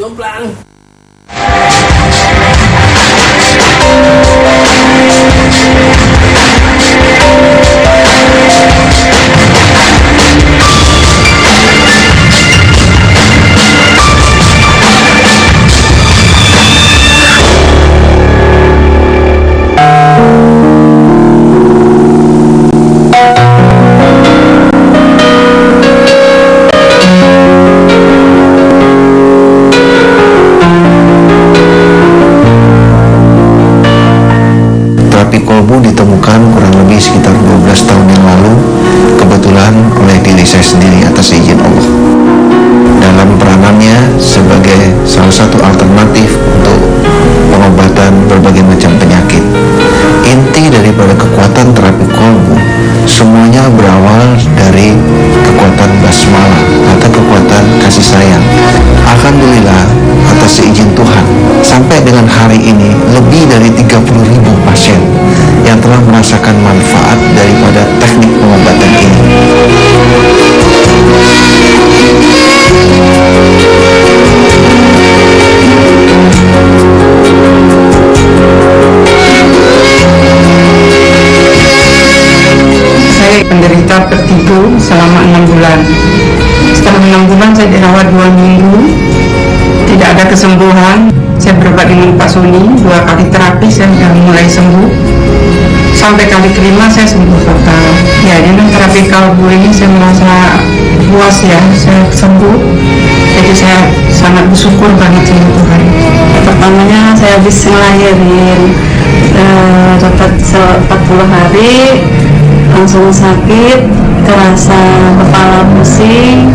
Jomplang. Ditemukan kurang lebih sekitar 12 tahun yang lalu, kebetulan oleh diri saya sendiri atas izin Allah, dalam peranannya sebagai salah satu alternatif untuk pengobatan berbagai macam penyakit. Inti daripada kekuatan terapi kolbu semuanya berawal dari kekuatan basmalah atau kekuatan kasih sayang. Alhamdulillah, atas izin Tuhan, sampai dengan hari ini lebih dari 30.000 pasien yang telah merasakan manfaat daripada teknik pengobatan ini. Saya penderita vertigo selama 6 bulan. Setelah 6 bulan saya dirawat 2 minggu, tidak ada kesembuhan. Saya berobat dengan Pak Suni, 2 kali terapi saya sudah mulai sembuh. Sampai kali kelima saya sembuh total. Ya, dengan terapi kalbu ini saya merasa puas ya, saya sembuh. Jadi saya sangat bersyukur banget sama Tuhan. Pertamanya saya habis ngelahirin, dapat 40 hari, langsung sakit, kerasa kepala pusing,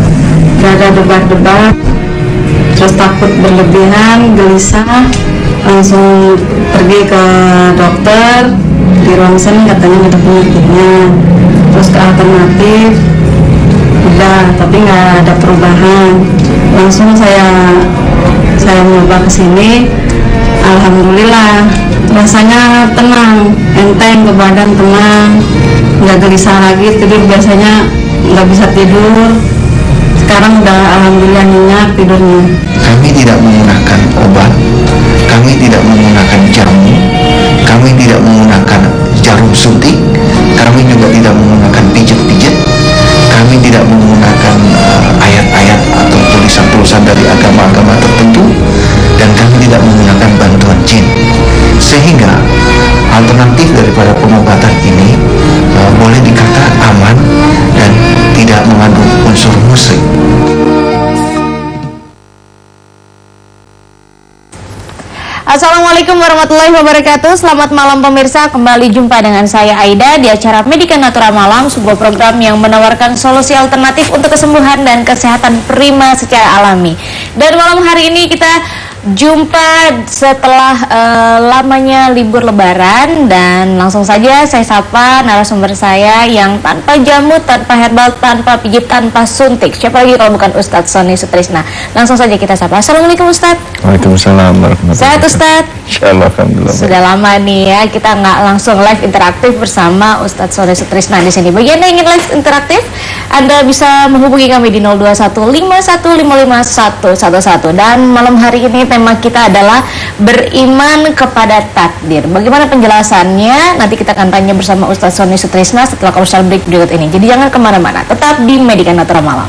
dada debar-debar, terus takut berlebihan, gelisah, langsung pergi ke dokter, di ronsen katanya ada penyakitnya, terus ke alternatif, udah, tapi nggak ada perubahan. Langsung saya nyoba kesini, alhamdulillah rasanya tenang, enteng ke badan, tenang, nggak gelisah lagi, tidur biasanya nggak bisa tidur, sekarang udah alhamdulillah nyenyak tidurnya. Kami tidak menggunakan obat, kami tidak menggunakan jamu, kami tidak menggunakan jarum suntik, kami juga tidak menggunakan pijat-pijat, kami tidak menggunakan ayat-ayat atau tulisan-tulisan dari agama-agama tertentu, dan kami tidak menggunakan bantuan jin. Sehingga alternatif daripada pengobatan ini boleh dikata aman dan tidak mengandung unsur musyrik. Assalamualaikum warahmatullahi wabarakatuh. Selamat malam pemirsa, kembali jumpa dengan saya Aida di acara Medika Natura Malam, sebuah program yang menawarkan solusi alternatif untuk kesembuhan dan kesehatan prima secara alami. Dan malam hari ini kita jumpa setelah lamanya libur lebaran, dan langsung saja saya sapa narasumber saya yang tanpa jamu, tanpa herbal, tanpa pijit, tanpa suntik. Siapa lagi kalau bukan Ustadz Sony Sutrisna. Langsung saja kita sapa. Assalamualaikum Ustadz. Waalaikumsalam warahmatullahi wabarakatuh. Sehat Ustadz? Insyaallah, alhamdulillah. Sudah lama nih ya kita nggak langsung live interaktif bersama Ustadz Sony Sutrisna di sini. Bagi Anda yang ingin live interaktif, Anda bisa menghubungi kami di 0215155111. Dan malam hari ini tema kita adalah beriman kepada takdir. Bagaimana penjelasannya? Nanti kita akan tanya bersama Ustadz Sony Sutrisna setelah komersial break berikut ini. Jadi jangan kemana-mana, tetap di Medika Natura Malam.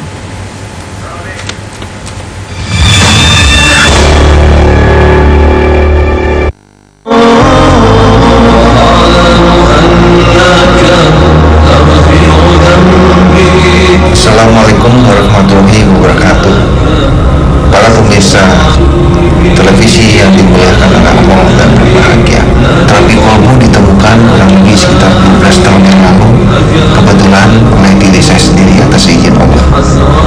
Assalamualaikum warahmatullahi wabarakatuh. Para pemirsa televisi yang dimuliakan oleh Allah dan berbahagia, terapi kolbu ditemukan kurang lebih sekitar 12 tahun yang lalu, kebetulan oleh diri saya sendiri atas izin Allah.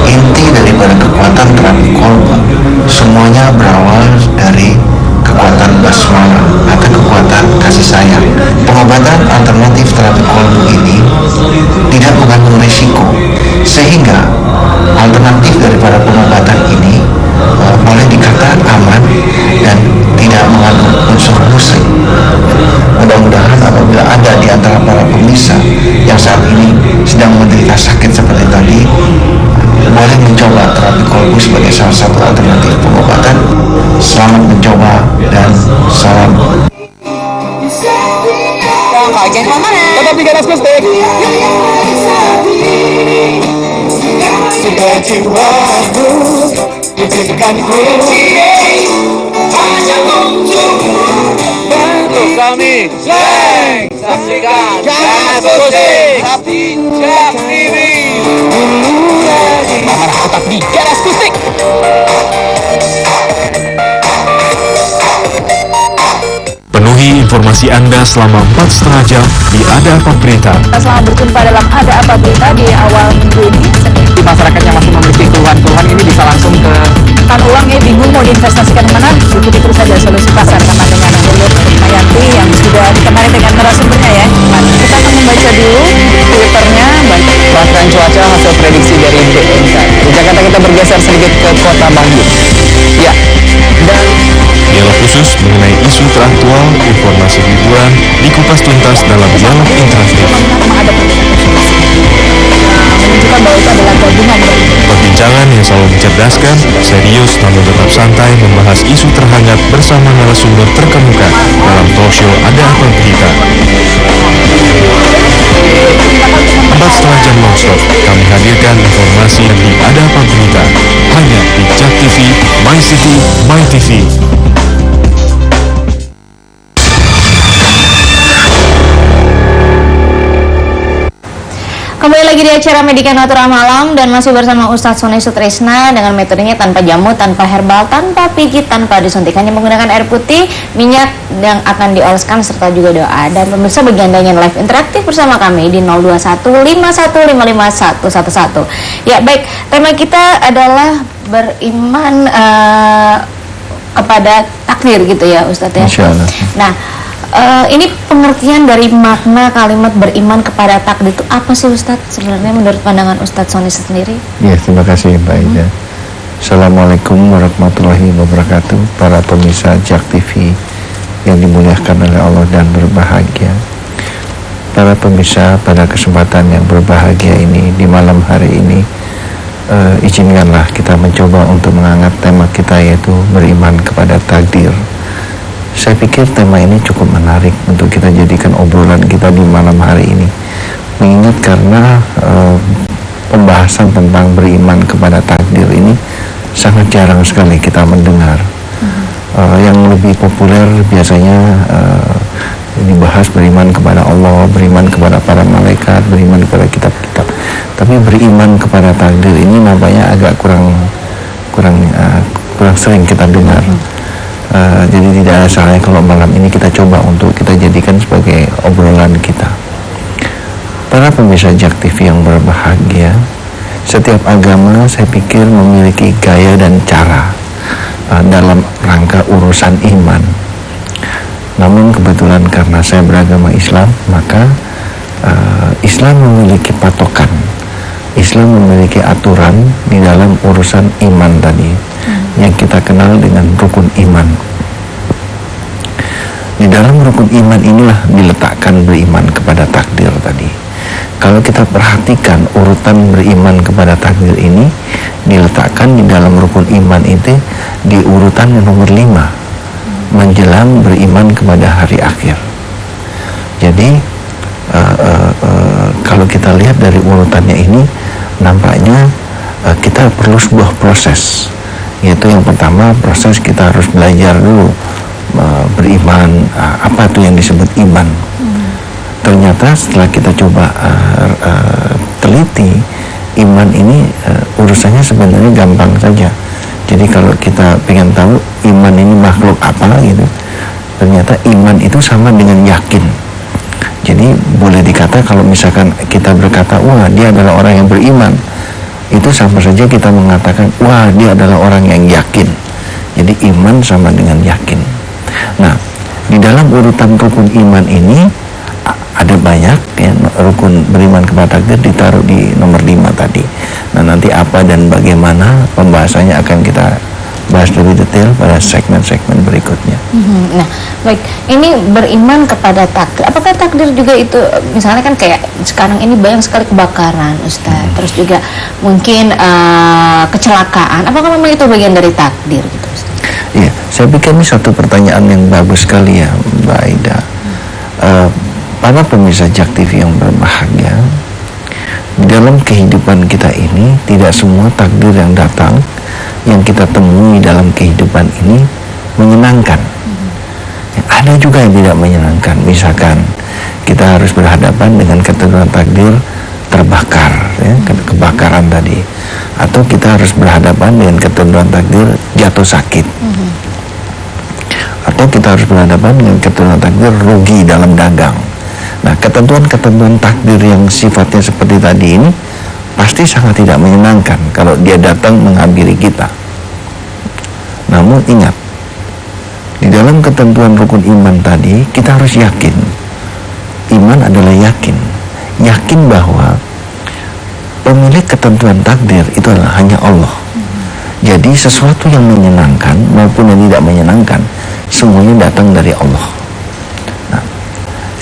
Inti daripada kekuatan terapi kolbu semuanya berawal dari kekuatan basmalah atau kekuatan kasih sayang. Pengobatan alternatif terapi kolbu ini tidak mengandung risiko, sehingga alternatif daripada pengobatan ini boleh dikata aman dan tidak mengandung unsur musyrik. Mudah-mudahan apabila ada di antara para pemirsa yang saat ini sedang menderita sakit seperti tadi, boleh mencoba terapi kolbu ibu sebagai salah satu alternatif pengobatan. Selamat mencoba dan salam. Jangan kemana-mana. Tetap di Ganas Kustik. Sudah jiwaku diberikan kunci hanya untukmu. Untuk kami saksikan Ganas Kustik di Jak TV. Tetap di Ganas Kustik. Penuhi informasi Anda selama 4,5 jam di Ada Apa Berita. Selamat berjumpa dalam Ada Apa Berita di awal minggu ini. Di masyarakat yang masih memiliki keluhan-keluhan ini bisa langsung ke Kan uang ya, bingung mau diinvestasikan mana, ikuti terus saja Solusi Pasar sama dengan Luluk Mayanti yang sudah ditemani dengan narasumbernya ya. Kita akan membaca dulu Twitternya. bahkan cuaca hasil prediksi dari BMK. Di Jakarta kita bergeser sedikit ke kota Bandung. Ya, dan Dialog khusus mengenai isu teraktual, informasi hiburan, dikupas tuntas dalam dialog interaktif. Ada menunjukkan bahwa itu adalah gabungan dari Perbincangan yang selalu mencerdaskan, serius namun tetap santai membahas isu terhangat bersama narasumber terkemuka dalam talk show Ada Apa Berita. 4,5 jam nonstop, kami hadirkan informasi yang di Ada Apa Berita, hanya di Jak TV, My City, My TV. Kembali lagi di acara Medika Natura Malam dan masih bersama Ustadz Sony Sutrisna dengan metodenya tanpa jamu, tanpa herbal, tanpa pijit, tanpa disuntik, hanya menggunakan air putih, minyak yang akan dioleskan serta juga doa. Dan pemirsa bagi Anda yang live interaktif bersama kami di 0215155111. Ya baik, tema kita adalah beriman kepada takdir gitu ya Ustadz ya. Insya Allah. Nah, ini pengertian dari makna kalimat beriman kepada takdir itu apa sih Ustadz sebenarnya menurut pandangan Ustadz Sony sendiri? Ya, terima kasih Mbak Ida. Assalamualaikum warahmatullahi wabarakatuh. Para pemirsa Jak TV yang dimuliakan oleh Allah dan berbahagia. Para pemirsa, pada kesempatan yang berbahagia ini di malam hari ini, izinkanlah kita mencoba untuk mengangkat tema kita, yaitu beriman kepada takdir. Saya pikir tema ini cukup menarik untuk kita jadikan obrolan kita di malam hari ini, mengingat karena pembahasan tentang beriman kepada takdir ini sangat jarang sekali kita mendengar. Yang lebih populer biasanya dibahas beriman kepada Allah, beriman kepada para malaikat, beriman kepada kitab-kitab. Tapi beriman kepada takdir ini nampaknya agak kurang sering kita dengar. Jadi tidak ada salahnya kalau malam ini kita coba untuk kita jadikan sebagai obrolan kita. Para pemirsa Jak TV yang berbahagia, setiap agama saya pikir memiliki gaya dan cara dalam rangka urusan iman. Namun kebetulan karena saya beragama Islam, maka Islam memiliki patokan, Islam memiliki aturan di dalam urusan iman tadi, yang kita kenal dengan rukun iman. Di dalam rukun iman inilah diletakkan beriman kepada takdir tadi. Kalau kita perhatikan urutan beriman kepada takdir ini diletakkan di dalam rukun iman itu di urutan yang nomor 5, menjelang beriman kepada hari akhir. Jadi kalau kita lihat dari urutannya ini, nampaknya kita perlu sebuah proses, yaitu yang pertama proses kita harus belajar dulu beriman, apa itu yang disebut iman. Ternyata setelah kita coba teliti, iman ini urusannya sebenarnya gampang saja. Jadi kalau kita pengen tahu iman ini makhluk apa gitu, ternyata iman itu sama dengan yakin. Jadi boleh dikata kalau misalkan kita berkata, wah dia adalah orang yang beriman, itu sama saja kita mengatakan, wah dia adalah orang yang yakin. Jadi iman sama dengan yakin. Nah, di dalam urutan rukun iman ini ada banyak ya, rukun beriman kepada takdir ditaruh di nomor 5 tadi. Nah, nanti apa dan bagaimana pembahasannya akan kita bahas lebih detail pada segmen-segmen berikutnya. Nah, baik, ini beriman kepada takdir. Apakah takdir juga itu, misalnya kan kayak sekarang ini banyak sekali kebakaran, Ustaz, terus juga mungkin kecelakaan. Apakah memang itu bagian dari takdir gitu, Ustaz? Iya, saya pikir ini satu pertanyaan yang bagus sekali ya, Mbak Aida. Para pemirsa Jak TV yang berbahagia, dalam kehidupan kita ini tidak semua takdir yang datang, yang kita temui dalam kehidupan ini menyenangkan. Ada juga yang tidak menyenangkan. Misalkan kita harus berhadapan dengan ketentuan takdir terbakar, ya, kebakaran tadi, atau kita harus berhadapan dengan ketentuan takdir jatuh sakit, atau kita harus berhadapan dengan ketentuan takdir rugi dalam dagang. Nah, ketentuan-ketentuan takdir yang sifatnya seperti tadi ini pasti sangat tidak menyenangkan kalau dia datang menghampiri kita. Namun ingat, di dalam ketentuan rukun iman tadi kita harus yakin. Iman adalah yakin. Yakin bahwa pemilik ketentuan takdir itu adalah hanya Allah. Jadi sesuatu yang menyenangkan maupun yang tidak menyenangkan, semuanya datang dari Allah. Nah,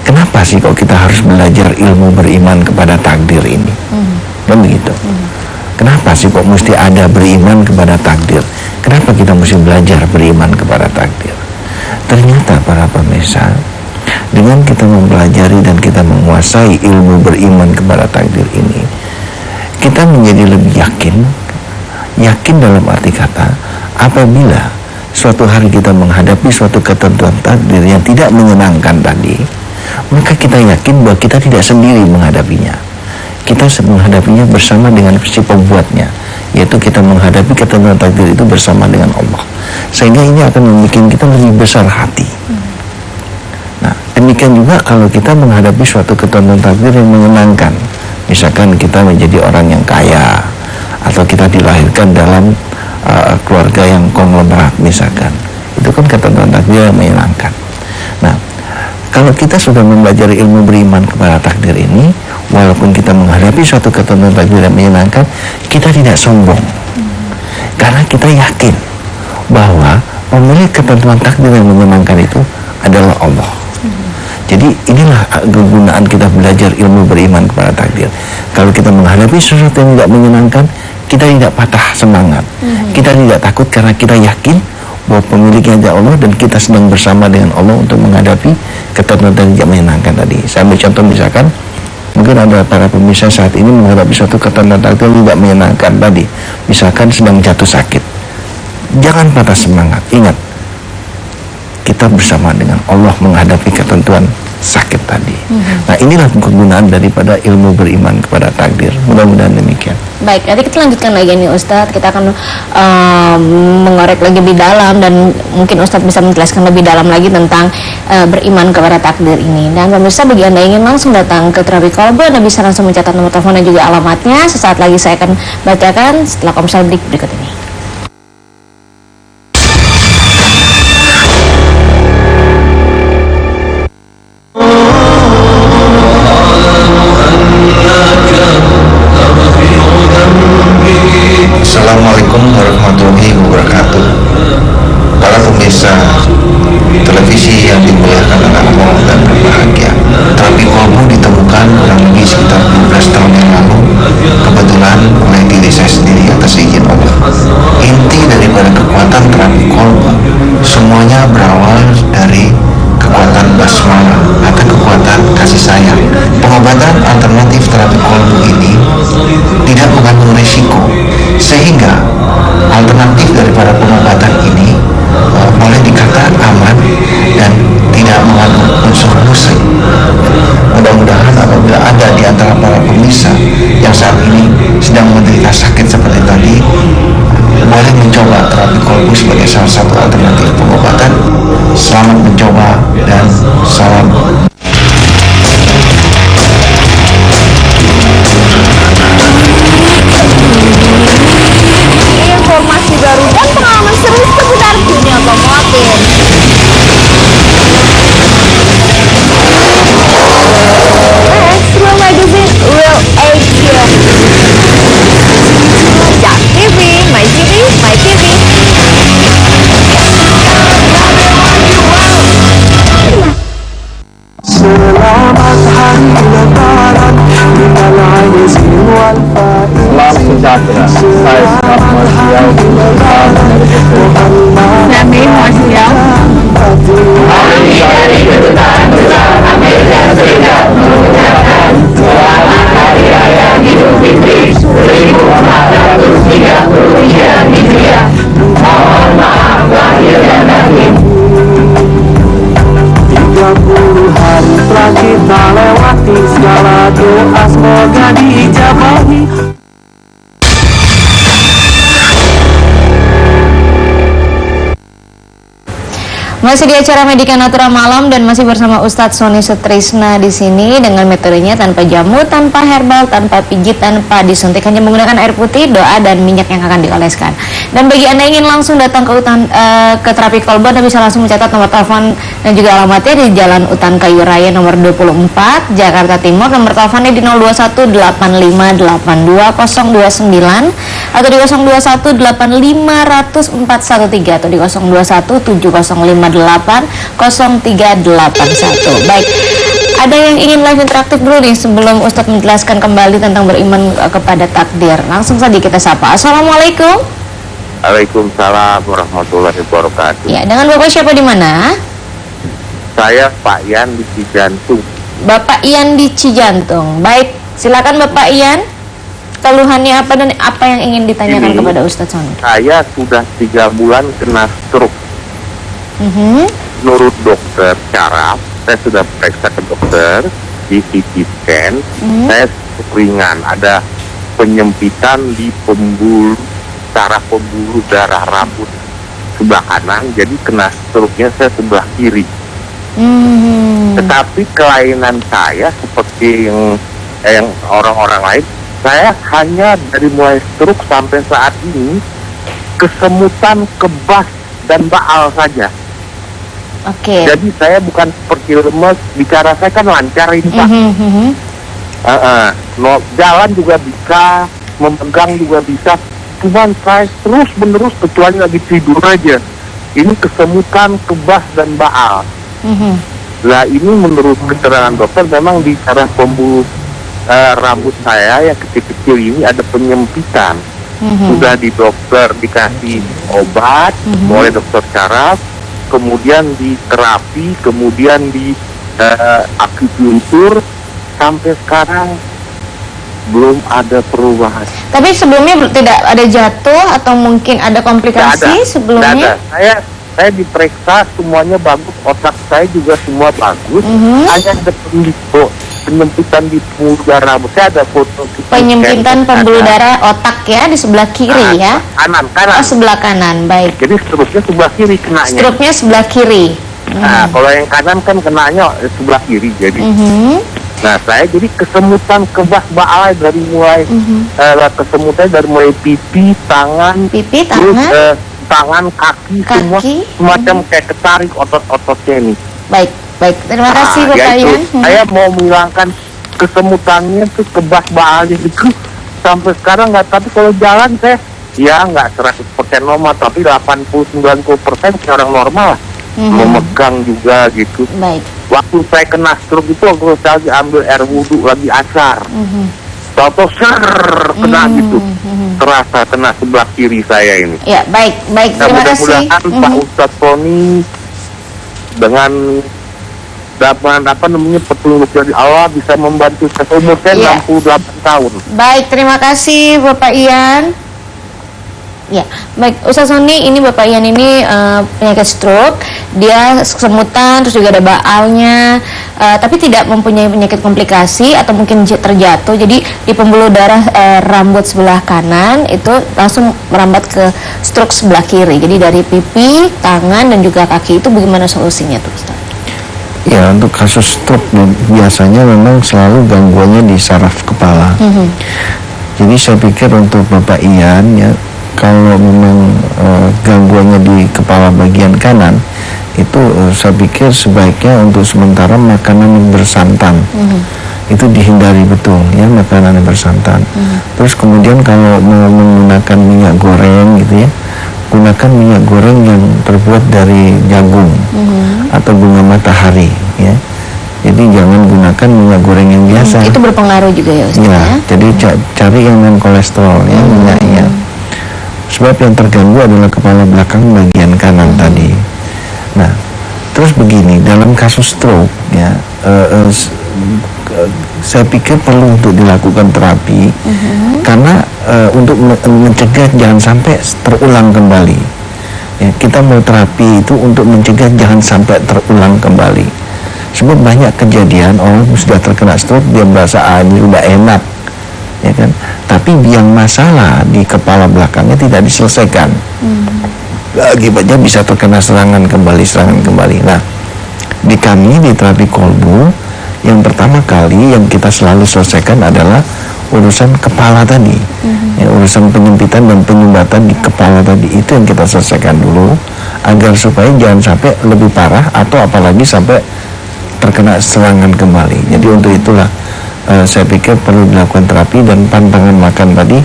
kenapa sih kok kita harus belajar ilmu beriman kepada takdir ini? Kan begitu. Kenapa sih kok mesti ada beriman kepada takdir? Kenapa kita mesti belajar beriman kepada takdir? Ternyata para pemirsa, dengan kita mempelajari dan kita menguasai ilmu beriman kepada takdir ini, kita menjadi lebih yakin. Yakin dalam arti kata, apabila suatu hari kita menghadapi suatu ketentuan takdir yang tidak menyenangkan tadi, maka kita yakin bahwa kita tidak sendiri menghadapinya. Kita menghadapinya bersama dengan si pembuatnya, yaitu kita menghadapi ketentuan takdir itu bersama dengan Allah. Sehingga ini akan membuat kita lebih besar hati. Nah, demikian juga kalau kita menghadapi suatu ketentuan takdir yang menyenangkan. Misalkan kita menjadi orang yang kaya, atau kita dilahirkan dalam keluarga yang konglomerat misalkan. Itu kan ketentuan takdir yang menyenangkan. Nah, kalau kita sudah mempelajari ilmu beriman kepada takdir ini, walaupun kita menghadapi suatu ketentuan takdir yang menyenangkan, kita tidak sombong. Karena kita yakin bahwa pemilik ketentuan takdir yang menyenangkan itu adalah Allah. Jadi inilah kegunaan kita belajar ilmu beriman kepada takdir. Kalau kita menghadapi sesuatu yang tidak menyenangkan, kita tidak patah semangat. Kita tidak takut karena kita yakin bahwa pemiliknya adalah Allah dan kita sedang bersama dengan Allah untuk menghadapi ketentuan yang tidak menyenangkan tadi. Saya ambil contoh misalkan, mungkin ada para pemirsa saat ini menghadapi suatu ketentuan takdir yang tidak menyenangkan tadi. Misalkan sedang jatuh sakit. Jangan patah semangat. Ingat, kita bersama dengan Allah menghadapi ketentuan sakit tadi. Nah, inilah kegunaan daripada ilmu beriman kepada takdir. Mudah-mudahan demikian. Baik, nanti kita lanjutkan lagi nih Ustadz. Kita akan mengorek lagi lebih dalam, dan mungkin Ustadz bisa menjelaskan lebih dalam lagi tentang beriman kepada takdir ini. Dan pemirsa, bagi Anda yang ingin langsung datang ke Terapi Kolbu, Anda bisa langsung mencatat nomor telepon dan juga alamatnya. Sesaat lagi saya akan bacakan setelah komersial berikut ini. Assalamualaikum warahmatullahi wabarakatuh. Para pemirsa televisi yang dimuliakan oleh Allah dan berbahagia, Terapi Kolbu ditemukan kurang lebih sekitar 12 tahun yang lalu, kebetulan oleh diri saya sendiri atas izin Allah. Inti daripada kekuatan terapi kolbu semuanya berawal dari kekuatan basmalah atau kekuatan kasih sayang. Pengobatan alternatif terapi kolbu ini tidak mengandung risiko, sehingga alternatif daripada pengobatan ini boleh dikata aman dan tidak mengandung unsur musik. Mudah-mudahan apabila ada di antara para pemirsa yang saat ini sedang menderita sakit seperti tadi, boleh mencoba terapi kolbu sebagai salah satu alternatif pengobatan. Selamat mencoba dan salam. Informasi baru dan pengalaman seru seputar dunia otomotif. Extra Magazine Real Action. Jak TV, My TV, My TV. Salam sejahtera. Saya Skap Masiau. Salam dari Kesultanan. Amin, Mas Siau. Dari Kedutaan Besar Amerika Serikat mengucapkan Selamat Hari Raya Idul Fitri 1433 Hijriah. Mohon maaf lahir dan batin. 30 hari telah kita lewati, segala doa semoga diijabahi. Masih di acara Medika Natura Malam dan masih bersama Ustadz Sony Sutrisna di sini dengan metodenya tanpa jamu, tanpa herbal, tanpa pijit, tanpa disuntik, hanya menggunakan air putih, doa dan minyak yang akan dioleskan. Dan bagi Anda yang ingin langsung datang ke terapi kolbu, Anda bisa langsung mencatat nomor telepon dan juga alamatnya di Jalan Utan Kayu Raya nomor 24 Jakarta Timur. Nomor teleponnya di 0218582 029 atau di 0218500 413 atau di 0217058 0381. Baik, ada yang ingin live interaktif dulu nih sebelum Ustadz menjelaskan kembali tentang beriman kepada takdir. Langsung saja kita sapa. Assalamualaikum. Waalaikumsalam warahmatullahi wabarakatuh. Ya, dengan Bapak siapa di mana? Saya Pak Ian di Cijantung. Bapak Ian di Cijantung. Baik, silakan Bapak Ian. Keluhannya apa dan apa yang ingin ditanyakan kepada Ustadz Sony? Saya sudah 3 bulan kena stroke. Menurut dokter Syaraf, saya sudah periksa ke dokter di CT scan. Saya ringan, ada penyempitan di saraf pembuluh darah rambut sebelah kanan, jadi kena stroke-nya saya sebelah kiri. Tetapi kelainan saya seperti yang orang-orang lain, saya hanya dari mulai stroke sampai saat ini kesemutan, kebas dan baal saja. Oke. Jadi saya bukan seperti lemes, bicara saya kan lancar ini Pak. Jalan juga bisa, memegang juga bisa. Cuman saya terus menerus kecuali lagi tidur aja. Ini kesemutan, kebas dan baal. Nah ini menurut keterangan dokter memang di saraf pembuluh rambut saya yang kecil-kecil ini ada penyempitan. Sudah di dokter dikasih obat oleh dokter syaraf, kemudian di terapi, kemudian di akupuntur, sampai sekarang belum ada perubahan. Tapi sebelumnya tidak ada jatuh atau mungkin ada komplikasi sebelumnya? Tidak ada. Saya diperiksa semuanya bagus, otak saya juga semua bagus. Hanya ada penyempitan di pembuluh darah. Saya ada foto. Penyempitan pembuluh darah otak ya di sebelah kiri ya? Kanan. Oh, sebelah kanan, baik. Jadi seterusnya sebelah kiri kenanya. Struknya sebelah kiri. Nah, kalau yang kanan kan kenanya sebelah kiri jadi. Nah, saya jadi kesemutan, kebas baal dari mulai kesemutan dari mulai pipi, tangan, terus tangan, kaki. Semua semacam kayak ketarik otot-ototnya ini. Baik. Terima kasih Bapak Ian. Saya mau menghilangkan kesemutannya tuh, kebas baalnya itu sampai sekarang nggak. Tapi kalau jalan saya ya nggak 100% normal, tapi 80-90% orang normal lah. Memegang juga gitu. Baik. Waktu saya kena stroke itu waktu saya lagi ambil air wudhu lagi asar, tahu kena gitu, terasa kena sebelah kiri saya ini. Ya baik. Terima kasih. Mudah-mudahan Pak Ustadz Sony dengan petunjuk dari Allah bisa membantu saya. Umur saya 68 tahun. Baik, terima kasih Bapak Ian. Ya, baik Ustadz Sony, ini Bapak Ian ini penyakit stroke, dia kesemutan, terus juga ada baalnya, tapi tidak mempunyai penyakit komplikasi atau mungkin terjatuh. Jadi di pembuluh darah rambut sebelah kanan itu langsung merambat ke stroke sebelah kiri. Jadi dari pipi, tangan dan juga kaki itu bagaimana solusinya tuh Ustadz? Ya, untuk kasus stroke biasanya memang selalu gangguannya di saraf kepala. Jadi saya pikir untuk Bapak Ian ya, kalau memang gangguannya di kepala bagian kanan itu saya pikir sebaiknya untuk sementara makanan yang bersantan itu dihindari betul ya, makanan yang bersantan. Terus kemudian kalau mau menggunakan minyak goreng gitu ya, gunakan minyak goreng yang terbuat dari jagung atau bunga matahari ya. Jadi jangan gunakan minyak goreng yang biasa. Itu berpengaruh juga ya Ustaz Ya, ya? jadi cari yang non kolesterol ya minyaknya. Sebab yang terganggu adalah kepala belakang bagian kanan tadi. Nah, terus begini, dalam kasus stroke ya, saya pikir perlu untuk dilakukan terapi karena untuk mencegah jangan sampai terulang kembali. Ya, kita mau terapi itu untuk mencegah jangan sampai terulang kembali. Sebab banyak kejadian orang sudah terkena stroke dia merasa ini udah enak, ya kan? Tapi yang masalah di kepala belakangnya tidak diselesaikan. Akibatnya bisa terkena serangan kembali. Nah, di kami di terapi kolbu yang pertama kali yang kita selalu selesaikan adalah urusan kepala tadi, ya, urusan penyempitan dan penyumbatan di kepala tadi itu yang kita selesaikan dulu agar supaya jangan sampai lebih parah atau apalagi sampai terkena serangan kembali. Jadi untuk itulah saya pikir perlu dilakukan terapi dan pantangan makan tadi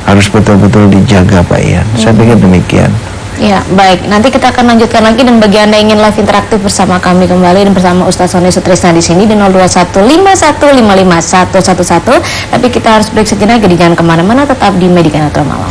harus betul-betul dijaga Pak Ian. Saya pikir demikian. Ya, baik. Nanti kita akan lanjutkan lagi dan bagi Anda yang ingin live interaktif bersama kami kembali dan bersama Ustaz Sony Sutrisna di sini di 0215155111. Tapi kita harus break sejenak, jadi jangan kemana-mana, tetap di Medika Natura Malam.